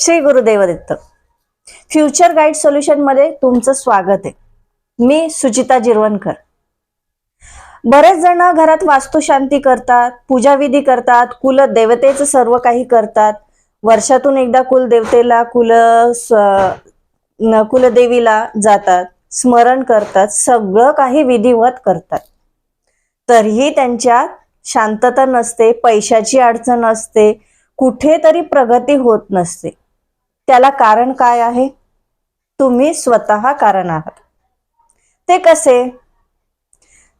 Shri Gurudev Datta. Future guide solution मध्ये तुमचं स्वागत आहे. मी सुचिता जिरवणकर. बरेच जण घरात वास्तुशांती करतात, पूजाविधी करतात, कुलदेवतेचं सर्व काही करतात. वर्षातून एकदा कुलदेवतेला कुलदेवीला जातात, स्मरण करतात, सगळं काही विधिवत करतात. तरीही त्यांच्यात शांतता नसते, पैशाची अडचण असते, कुठेतरी प्रगती होत नसते. त्याला कारण काय आहे? तुम्ही स्वतः कारण आहात. ते कसे?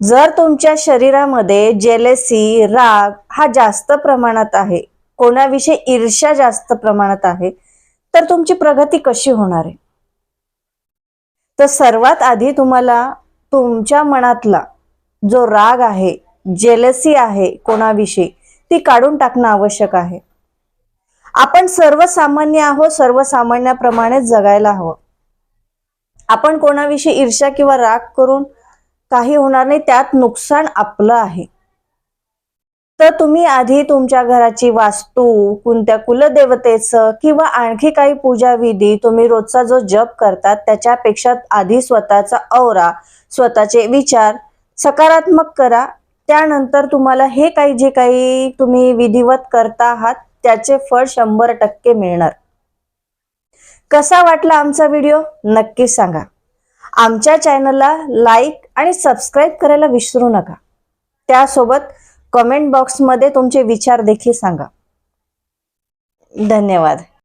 जर तुमच्या शरीरामध्ये जेलेसी, राग हा जास्त प्रमाणात आहे, कोणाविषयी ईर्ष्या जास्त प्रमाणात आहे, तर तुमची प्रगती कशी होणार आहे? तर सर्वात आधी तुम्हाला तुमच्या मनातला जो राग आहे, जेलसी आहे कोणाविषयी, ती काढून टाकणं आवश्यक आहे. आपण सर्वसामान्य आहोत, सर्वसामान्याप्रमाणेच जगायला हवं. आपण कोणाविषयी ईर्ष्या किंवा राग करून काही होणार नाही, त्यात नुकसान आपलं आहे. तर तुम्ही आधी तुमच्या घराची वास्तू, कोणत्या कुलदेवतेचं किंवा आणखी काही पूजाविधी तुम्ही रोजचा जो जप करतात त्याच्यापेक्षा आधी स्वतःचा औरा, स्वतःचे विचार सकारात्मक करा. त्यानंतर तुम्हाला हे काही जे काही तुम्ही विधिवत करता आहात त्याचे फळ 100% मिळणार. कसा वाटला आमचा व्हिडिओ नक्की सांगा. आमच्या चॅनलला लाईक आणि सबस्क्राईब करायला विसरू नका. त्यासोबत कमेंट बॉक्समध्ये तुमचे विचार देखील सांगा. धन्यवाद.